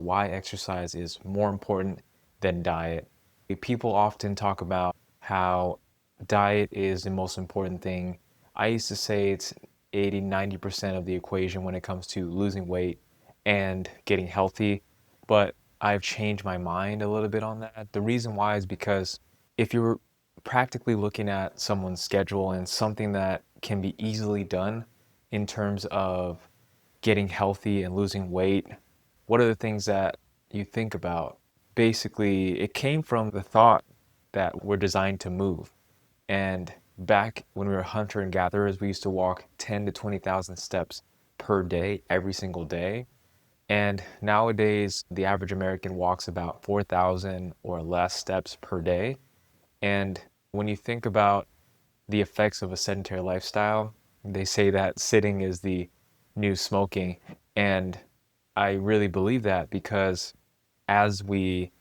why exercise is more important than diet. People often talk about how diet is the most important thing. I used to say it's 80, 90% of the equation when it comes to losing weight and getting healthy, but I've changed my mind a little bit on that. The reason why is because if you're practically looking at someone's schedule and something that can be easily done in terms of getting healthy and losing weight, what are the things that you think about? Basically, it came from the thought that we're designed to move. And back when we were hunter and gatherers, we used to walk 10 to 20,000 steps per day, every single day. And nowadays, the average American walks about 4,000 or less steps per day. And when you think about the effects of a sedentary lifestyle, they say that sitting is the new smoking. And I really believe that because as we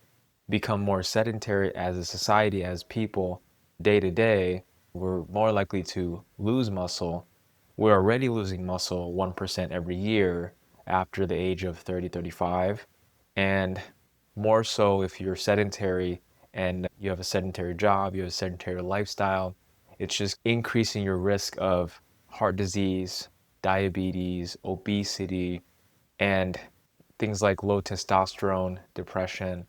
become more sedentary as a society, as people, day to day, we're more likely to lose muscle. We're already losing muscle 1% every year after the age of 30, 35. And more so if you're sedentary and you have a sedentary job, you have a sedentary lifestyle, it's just increasing your risk of heart disease, diabetes, obesity, and things like low testosterone, depression.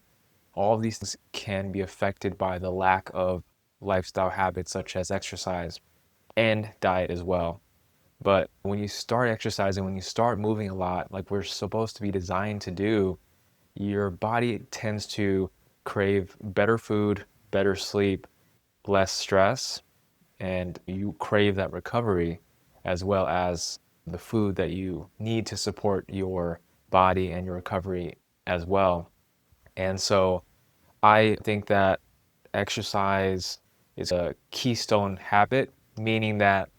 All of these things can be affected by the lack of lifestyle habits such as exercise and diet as well. But when you start exercising, when you start moving a lot, like we're supposed to be designed to do, your body tends to crave better food, better sleep, less stress, and you crave that recovery as well as the food that you need to support your body and your recovery as well. And so I think that exercise is a keystone habit, meaning that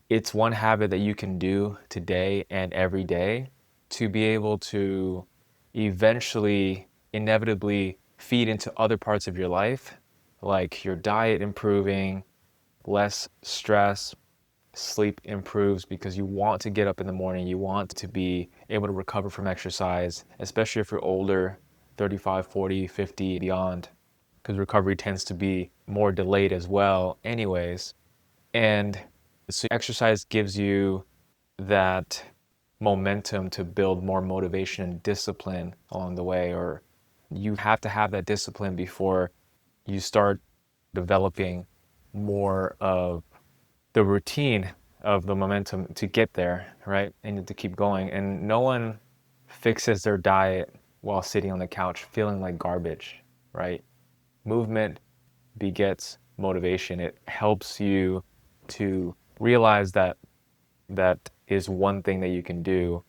it's one habit that you can do today and every day to be able to eventually, inevitably feed into other parts of your life, like your diet improving, less stress, sleep improves because you want to get up in the morning. You want to be able to recover from exercise, especially if you're older, 35, 40, 50, beyond, because recovery tends to be more delayed as well, anyways. And so exercise gives you that momentum to build more motivation and discipline along the way, or you have to have that discipline before you start developing more of the routine of the momentum to get there, right? And to keep going. And no one fixes their diet while sitting on the couch feeling like garbage, right? Movement begets motivation. It helps you to realize that that is one thing that you can do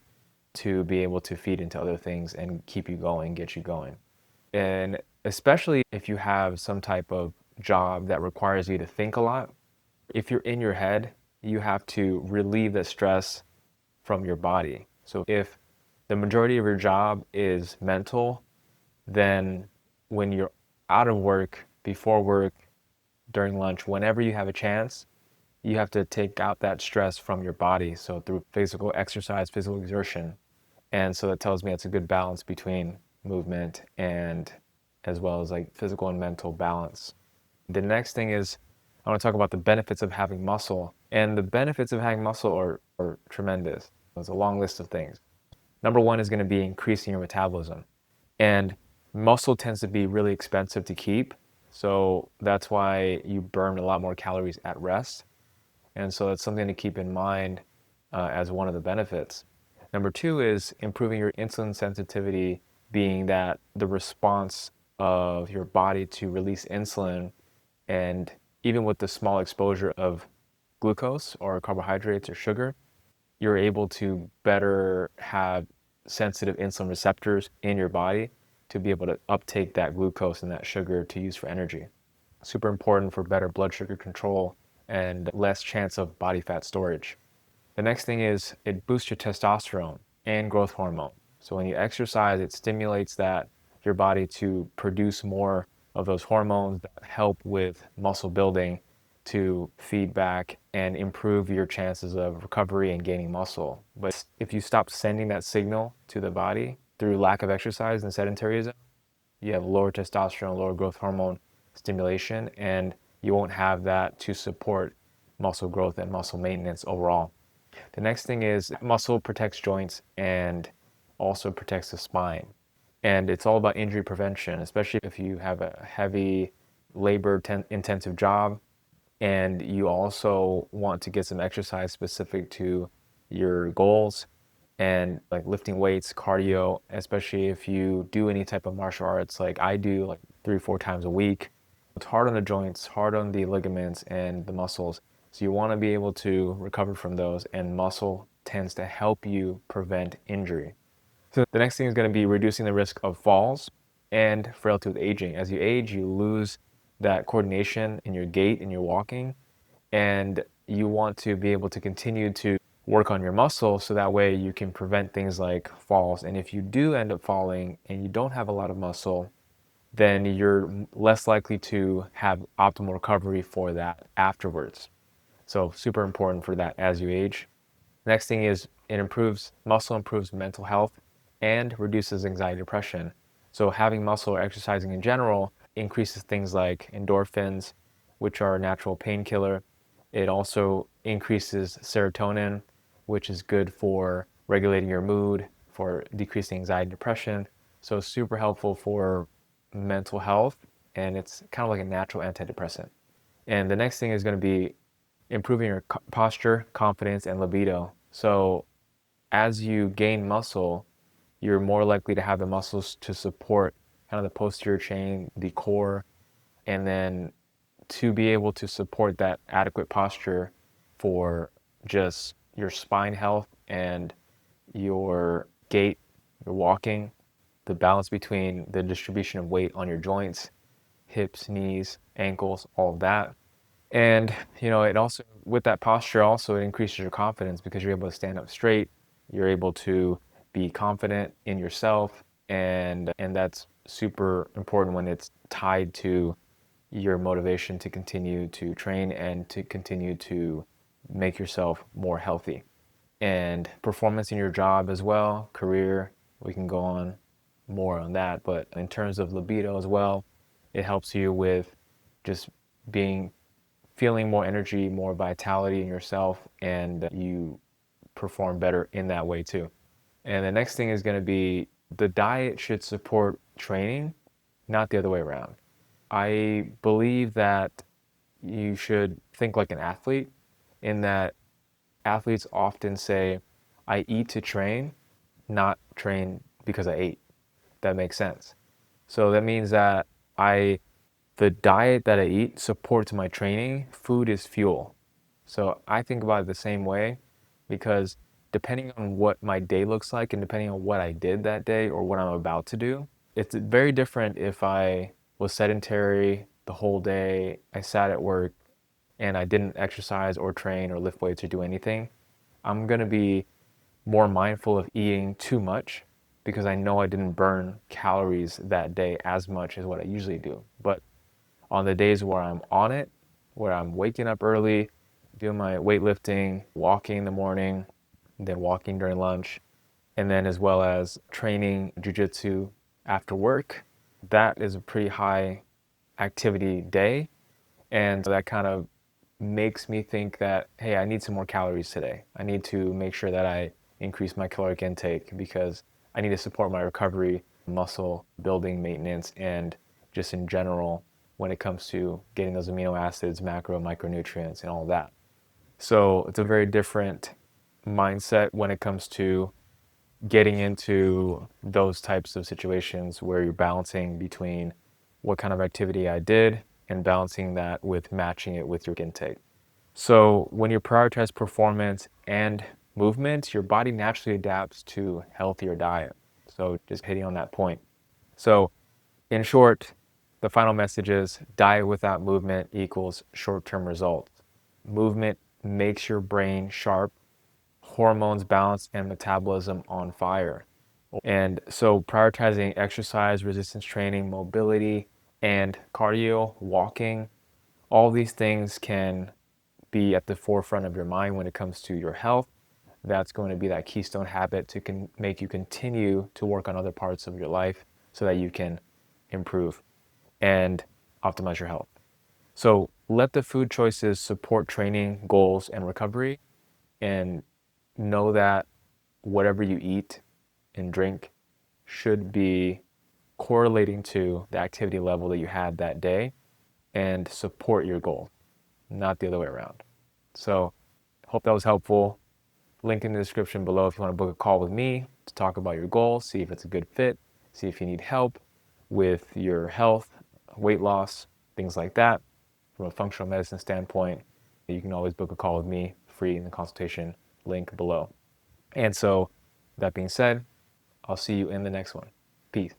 to be able to feed into other things and keep you going, get you going. And especially if you have some type of job that requires you to think a lot, if you're in your head, you have to relieve the stress from your body. So if the majority of your job is mental, then when you're out of work, before work, during lunch, whenever you have a chance, you have to take out that stress from your body. So through physical exercise, physical exertion. And so that tells me it's a good balance between movement and as well as like physical and mental balance. The next thing is I want to talk about the benefits of having muscle. And the benefits of having muscle are tremendous. There's a long list of things. Number one is going to be increasing your metabolism. And muscle tends to be really expensive to keep. So that's why you burn a lot more calories at rest. And so that's something to keep in mind as one of the benefits. Number two is improving your insulin sensitivity, being that the response of your body to release insulin, and even with the small exposure of glucose or carbohydrates or sugar, you're able to better have sensitive insulin receptors in your body to be able to uptake that glucose and that sugar to use for energy. Super important for better blood sugar control and less chance of body fat storage. The next thing is it boosts your testosterone and growth hormone. So when you exercise, it stimulates that your body to produce more of those hormones that help with muscle building to feed back and improve your chances of recovery and gaining muscle. But if you stop sending that signal to the body, through lack of exercise and sedentarism, you have lower testosterone, lower growth hormone stimulation, and you won't have that to support muscle growth and muscle maintenance overall. The next thing is muscle protects joints and also protects the spine. And it's all about injury prevention, especially if you have a heavy labor intensive job and you also want to get some exercise specific to your goals and like lifting weights, cardio, especially if you do any type of martial arts like I do, like 3 or 4 times a week. It's hard on the joints, hard on the ligaments and the muscles. So you want to be able to recover from those, and muscle tends to help you prevent injury. So the next thing is going to be reducing the risk of falls and frailty with aging. As you age, you lose that coordination in your gait and your walking, and you want to be able to continue to work on your muscle so that way you can prevent things like falls. And if you do end up falling and you don't have a lot of muscle, then you're less likely to have optimal recovery for that afterwards. So super important for that as you age. Next thing is muscle improves mental health and reduces anxiety depression. So having muscle or exercising in general increases things like endorphins, which are a natural painkiller. It also increases serotonin, which is good for regulating your mood, for decreasing anxiety depression. So it's super helpful for mental health, and it's kind of like a natural antidepressant. And the next thing is going to be improving your posture, confidence, and libido. So as you gain muscle, you're more likely to have the muscles to support kind of the posterior chain, the core, and then to be able to support that adequate posture for just your spine health and your gait, your walking, the balance between the distribution of weight on your joints, hips, knees, ankles, all of that. And it also, with that posture, also it increases your confidence because you're able to stand up straight, you're able to be confident in yourself, and that's super important when it's tied to your motivation to continue to train and to continue to make yourself more healthy. And performance in your job as well, career, we can go on more on that, but in terms of libido as well, it helps you with just feeling more energy, more vitality in yourself, and you perform better in that way too. And the next thing is going to be the diet should support training, not the other way around. I believe that you should think like an athlete, in that athletes often say, I eat to train, not train because I ate. That makes sense. So that means that the diet that I eat supports my training. Food is fuel. So I think about it the same way, because depending on what my day looks like and depending on what I did that day or what I'm about to do, it's very different if I was sedentary the whole day, I sat at work, and I didn't exercise or train or lift weights or do anything. I'm going to be more mindful of eating too much because I know I didn't burn calories that day as much as what I usually do. But on the days where I'm on it, where I'm waking up early, doing my weightlifting, walking in the morning, then walking during lunch, and then as well as training jujitsu after work, that is a pretty high activity day. And that kind of makes me think that, hey, I need some more calories today. I need to make sure that I increase my caloric intake because I need to support my recovery, muscle building, maintenance, and just in general when it comes to getting those amino acids, macro, micronutrients, and all that. So it's a very different mindset when it comes to getting into those types of situations where you're balancing between what kind of activity I did and balancing that with matching it with your intake. So when you prioritize performance and movement, your body naturally adapts to healthier diet. So just hitting on that point. So in short, the final message is diet without movement equals short-term results. Movement makes your brain sharp, hormones balanced, and metabolism on fire. And so prioritizing exercise, resistance training, mobility, and cardio, walking, all these things can be at the forefront of your mind when it comes to your health, that's going to be that keystone habit to make you continue to work on other parts of your life so that you can improve and optimize your health. So let the food choices support training, goals, and recovery, and know that whatever you eat and drink should be correlating to the activity level that you had that day and support your goal, not the other way around. So, hope that was helpful. Link in the description below if you want to book a call with me to talk about your goal, see if it's a good fit, see if you need help with your health, weight loss, things like that. From a functional medicine standpoint, you can always book a call with me free in the consultation link below. And so, that being said, I'll see you in the next one. Peace.